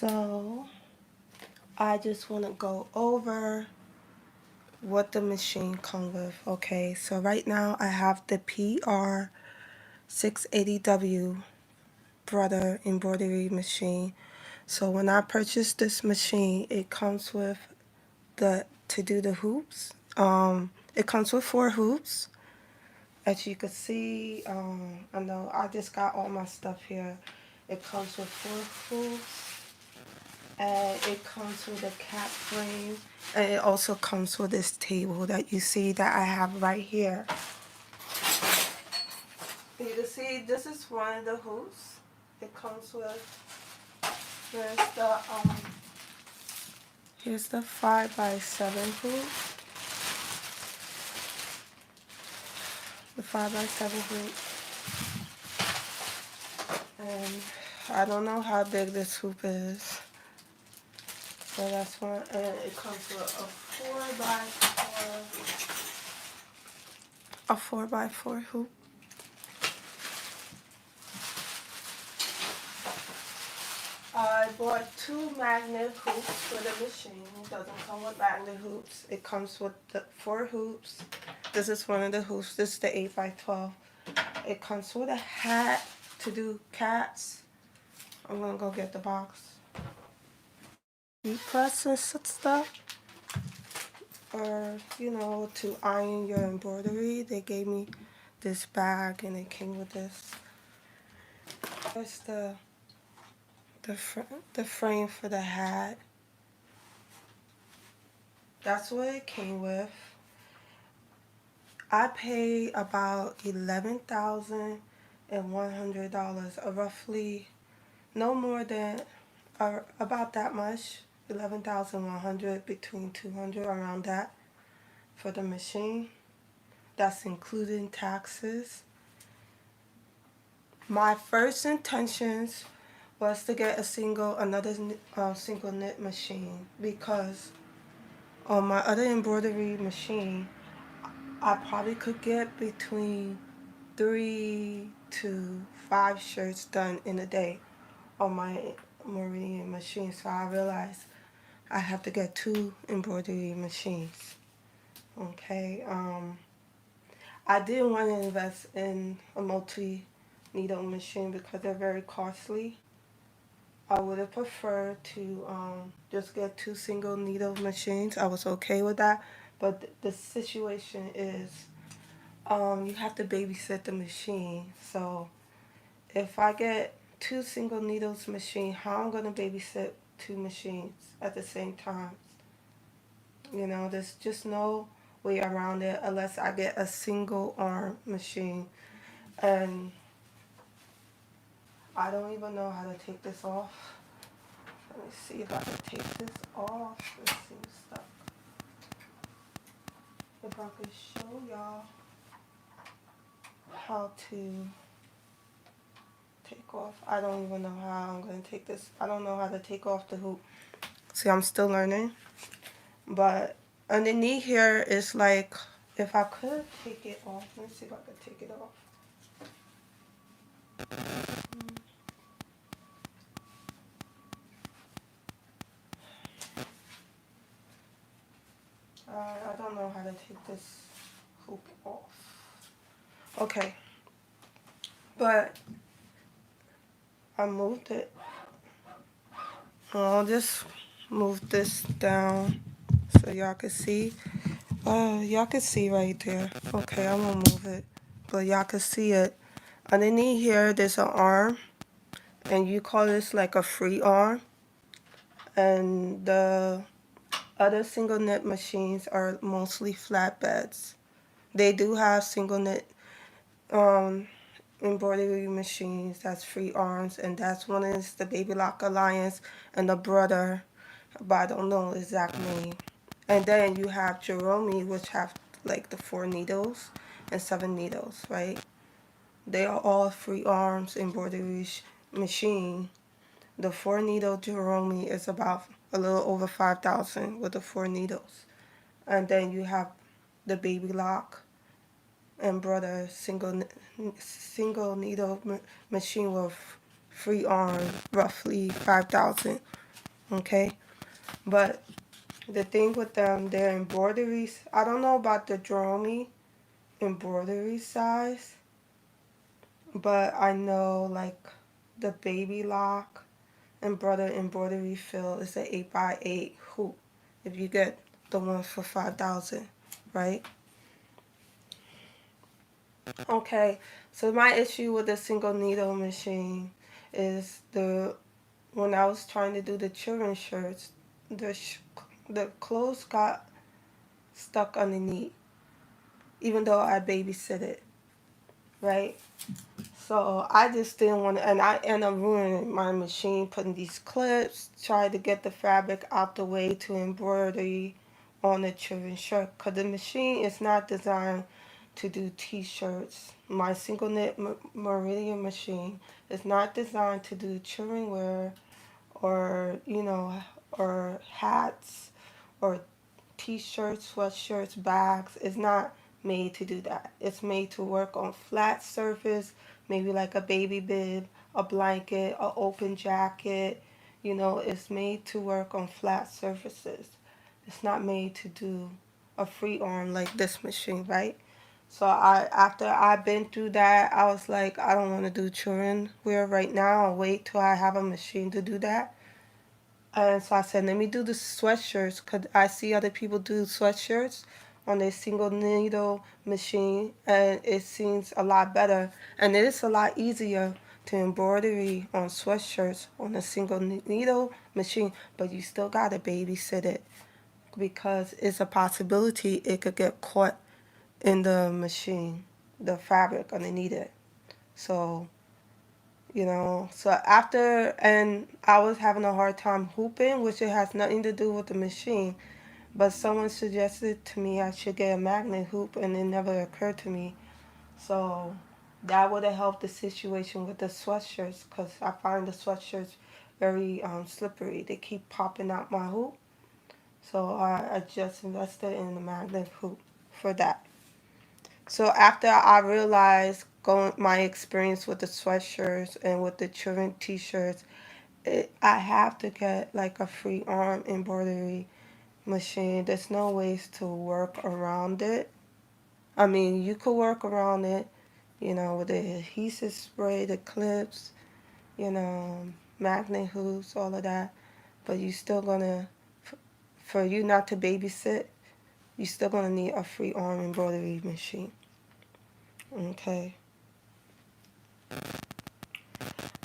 So I just want to go over what the machine comes with. Okay, so right now I have the pr680w brother embroidery machine. So when I purchased this machine, it comes with to do the hoops. It comes with 4 hoops. As you can see, I know I just got all my stuff here. It comes with 4 hoops. And it comes with a cap frame, and it also comes with this table that you see that I have right here. You can see this is one of the hoops. It comes with here's the 5x7 hoop. The 5x7 hoop. And I don't know how big this hoop is. So that's one, and it comes with a 4x4 hoop. I bought 2 magnet hoops for the machine. It doesn't come with magnet hoops. It comes with the 4 hoops. This is one of the hoops. This is the 8x12. It comes with a hat to do cats. I'm gonna go get the box. Heat press and stuff, or to iron your embroidery. They gave me this bag and it came with this. There's the frame for the hat. That's what it came with. I paid about $11,100, roughly no more than about that much, 11,100, between 200, around that, for the machine. That's including taxes. My first intentions was to get another single knit machine, because on my other embroidery machine, I probably could get between 3 to 5 shirts done in a day on my Meridian machine. So I realized I have to get 2 embroidery machines. Okay, I didn't want to invest in a multi-needle machine because they're very costly. I would have preferred to just get 2 single needle machines. I was okay with that, but the situation is you have to babysit the machine. So if I get 2 single needles machine, how I'm gonna babysit 2 machines at the same time? There's just no way around it unless I get a single arm machine. And I don't even know how to take this off. Let me see if I can take this off. This seems stuck. If I could show y'all how to take off. I don't even know how I'm going to take this. I don't know how to take off the hoop. See, I'm still learning. But underneath here is like, if I could take it off. Let me see if I could take it off. I don't know how to take this hoop off. Okay. But I moved it. I'll just move this down so y'all can see. Y'all can see right there. Okay, I'm gonna move it, but y'all can see it. Underneath here, there's an arm, and you call this like a free arm. And the other single knit machines are mostly flatbeds. They do have single knit embroidery machines that's free arms, and that's one is the Baby Lock Alliance and the brother, but I don't know the exact name. And then you have Jerome, which have like the 4 needles and 7 needles, right? They are all free arms embroidery machine. The 4 needle Jerome is about a little over 5,000 with the 4 needles. And then you have the Baby Lock and brother single needle machine with free arm, roughly 5,000 Okay, but the thing with them, their embroideries, I don't know about the Dromi embroidery size, but I know like the baby lock embroidery fill is an 8x8 hoop. If you get the one for 5,000, right? Okay, so my issue with the single needle machine is when I was trying to do the children's shirts, the sh- the clothes got stuck underneath, even though I babysit it, right? So I just didn't want to, and I end up ruining my machine, putting these clips, trying to get the fabric out the way to embroidery on the children's shirt, because the machine is not designed to do t-shirts. My single knit meridian machine is not designed to do children wear or, or hats or t-shirts, sweatshirts, bags. It's not made to do that. It's made to work on flat surface, maybe like a baby bib, a blanket, an open jacket. It's made to work on flat surfaces. It's not made to do a free arm like this machine, right? So after I've been through that, I was like, I don't want to do children wear right now. I'll wait till I have a machine to do that. And so I said, let me do the sweatshirts because I see other people do sweatshirts on their single needle machine, and it seems a lot better. And it is a lot easier to embroidery on sweatshirts on a single needle machine, but you still got to babysit it because it's a possibility it could get caught in the machine, the fabric underneath it. So so after, and I was having a hard time hooping, which it has nothing to do with the machine, but someone suggested to me I should get a magnet hoop, and it never occurred to me. So that would have helped the situation with the sweatshirts, because I find the sweatshirts very slippery. They keep popping out my hoop. So I just invested in the magnet hoop for that. So after I realized going my experience with the sweatshirts and with the children t-shirts, I have to get like a free arm embroidery machine. There's no ways to work around it. I mean, you could work around it, with the adhesive spray, the clips, you know, magnet hoops, all of that. But you still gonna, for you not to babysit, you still gonna need a free arm embroidery machine. Okay.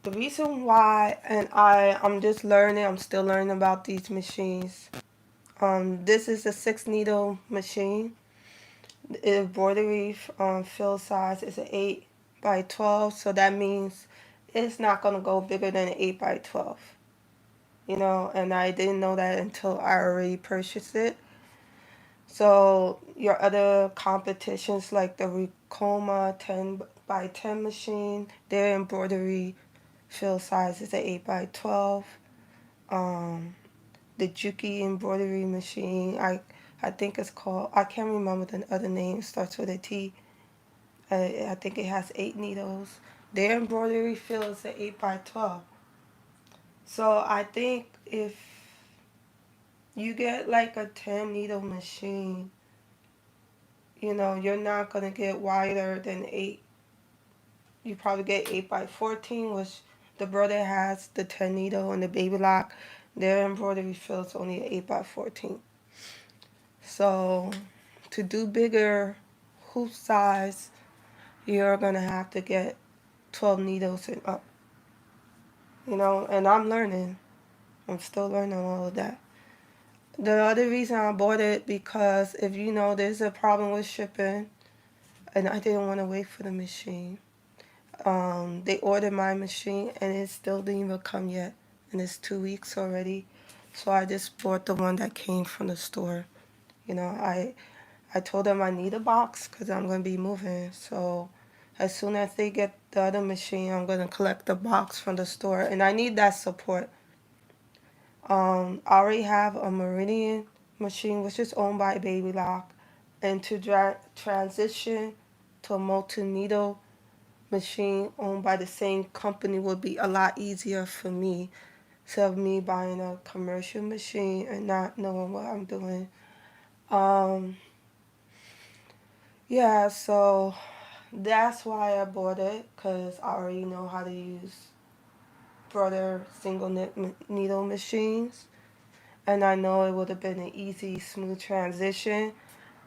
The reason why, and I'm just learning, I'm still learning about these machines. This is a 6 needle machine. The embroidery fill size is an 8x12, so that means it's not gonna go bigger than an 8x12. And I didn't know that until I already purchased it. So your other competitions like the Ricoma 10x10 machine, their embroidery fill size is an 8x12. Um, the Juki embroidery machine, I think it's called, I can't remember the other name, it starts with a T. I think it has 8 needles. Their embroidery fill is an 8x12. So I think if you get like a 10 needle machine, you're not going to get wider than 8. You probably get 8x14, which the brother has the 10 needle and the baby lock. Their embroidery fill is only 8x14. So to do bigger hoop size, you're going to have to get 12 needles and up. And I'm learning. I'm still learning all of that. The other reason I bought it because if there's a problem with shipping, and I didn't want to wait for the machine. They ordered my machine and it still didn't even come yet, and it's 2 weeks already. So I just bought the one that came from the store. I told them I need a box because I'm going to be moving. So as soon as they get the other machine, I'm going to collect the box from the store. And I need that support. I already have a Meridian machine, which is owned by Baby Lock. And to transition to a multi-needle machine owned by the same company would be a lot easier for me. to me buying a commercial machine and not knowing what I'm doing. Um, yeah, so that's why I bought it, because I already know how to use brother single needle machines. And I know it would have been an easy, smooth transition.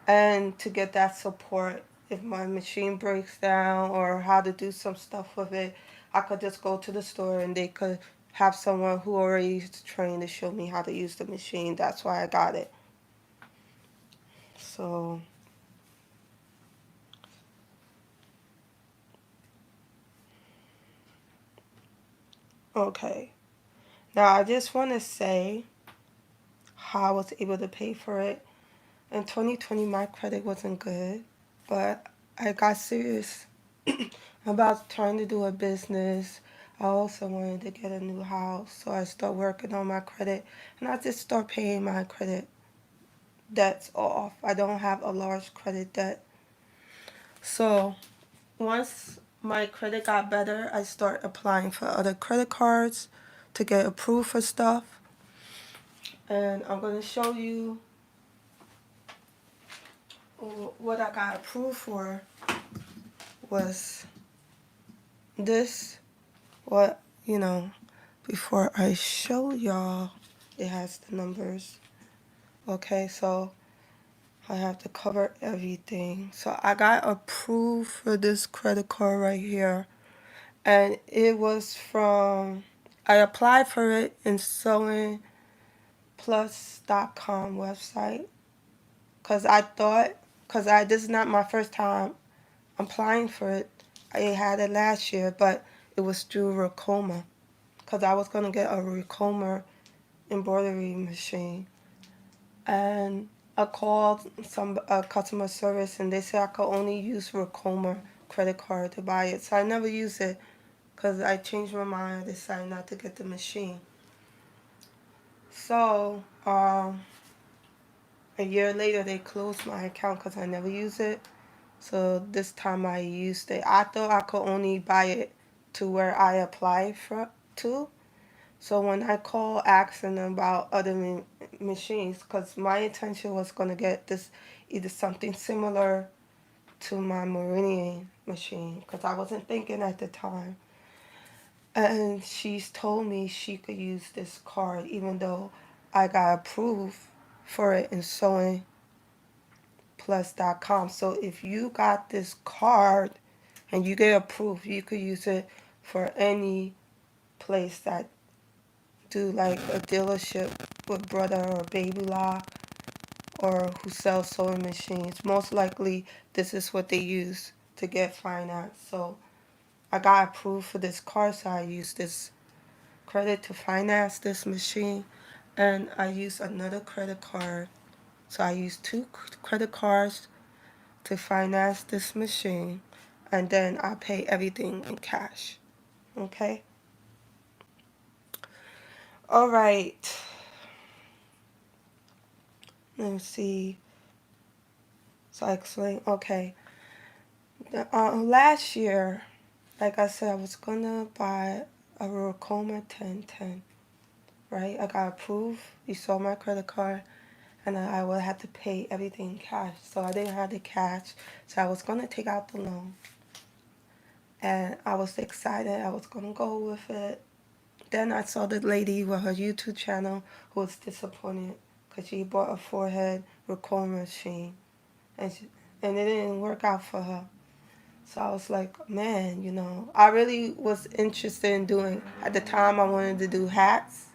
And to get that support if my machine breaks down or how to do some stuff with it, I could just go to the store and they could have someone who already is trained to show me how to use the machine. That's why I got it. So, okay. Now I just want to say how I was able to pay for it. In 2020, my credit wasn't good, but I got serious about trying to do a business. I also wanted to get a new house, so I started working on my credit, and I just start paying my credit debts off. I don't have a large credit debt. So once my credit got better, I start applying for other credit cards to get approved for stuff. And I'm going to show you what I got approved for was this. What, before I show y'all, it has the numbers. Okay, so I have to cover everything. So I got approved for this credit card right here. And it was I applied for it in sewingplus.com website. This is not my first time applying for it. I had it last year, but it was through Racoma. Because I was going to get a Racoma embroidery machine. And I called some customer service, and they said I could only use Racoma credit card to buy it. So I never used it because I changed my mind. I decided not to get the machine. So a year later, they closed my account because I never used it. So this time I used it. I thought I could only buy it to where I applied to. So when I called asking them about other machines, because my intention was going to get this either something similar to my Meridian machine, because I wasn't thinking at the time. And she's told me she could use this card, even though I got approved for it in sewingplus.com. So if you got this card and you get approved, you could use it for any place that do like a dealership with brother or baby lock or who sells sewing machines. Most likely this is what they use to get finance. So I got approved for this card, so I used this credit to finance this machine, and I used another credit card. So I used two credit cards to finance this machine, and then I pay everything in cash. Okay? All right. Let me see. So I explain. Okay. Last year, like I said, I was gonna buy a Racoma 1010. Right? I got approved. You saw my credit card, and I would have to pay everything in cash. So I didn't have the cash, so I was gonna take out the loan, and I was excited. I was gonna go with it. Then I saw the lady with her YouTube channel who was disappointed because she bought a forehead Racoma machine, and and it didn't work out for her. So I was like, man, I really was interested in doing, at the time I wanted to do hats.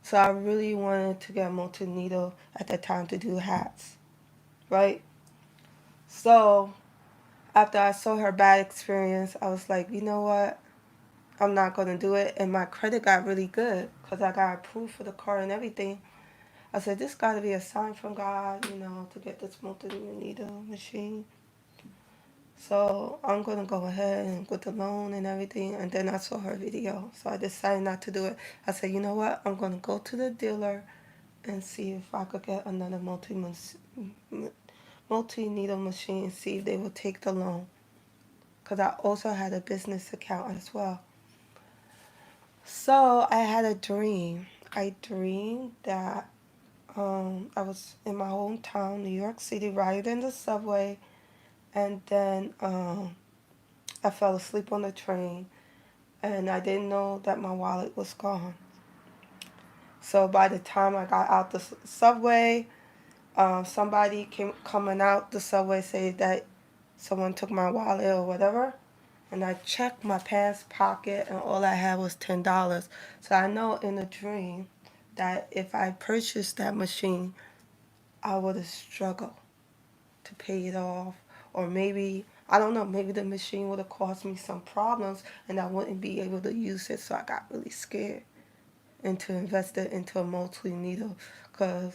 So I really wanted to get a multi-needle at the time to do hats, right? So after I saw her bad experience, I was like, you know what? I'm not going to do it. And my credit got really good because I got approved for the car and everything. I said, this got to be a sign from God, to get this multi-needle machine. So I'm going to go ahead and get the loan and everything. And then I saw her video. So I decided not to do it. I said, you know what? I'm going to go to the dealer and see if I could get another multi-needle machine and see if they will take the loan. Because I also had a business account as well. So I had a dream. I dreamed that I was in my hometown, New York City, riding in the subway, and then I fell asleep on the train, and I didn't know that my wallet was gone. So by the time I got out the subway, somebody came coming out the subway said that someone took my wallet or whatever, and I checked my pants pocket and all I had was $10. So I know in a dream that if I purchased that machine, I would have struggled to pay it off, or maybe I don't know, maybe the machine would have caused me some problems and I wouldn't be able to use it. So I got really scared and to invest it into a multi needle because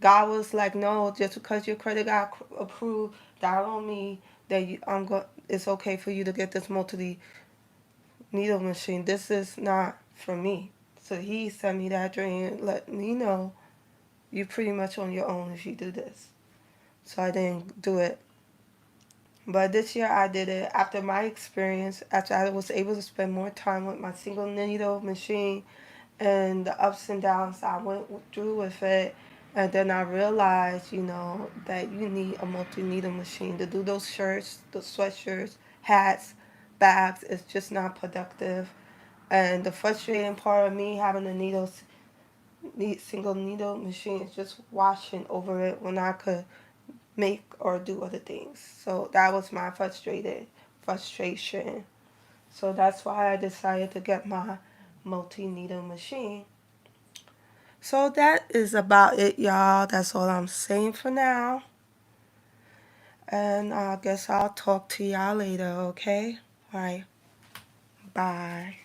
God was like, no, just because your credit got approved, that don't mean that it's okay for you to get this multi needle machine. This is not for me. So he sent me that dream, let me know you're pretty much on your own if you do this. So I didn't do it. But this year I did it after my experience, after I was able to spend more time with my single needle machine and the ups and downs I went through with it. And then I realized, that you need a multi needle machine to do those shirts, the sweatshirts, hats, bags. It's just not productive. And the frustrating part of me having a single needle machine is just washing over it when I could make or do other things. So that was my frustration. So that's why I decided to get my multi needle machine. So that is about it, y'all. That's all I'm saying for now. And I guess I'll talk to y'all later, okay? All right. Bye.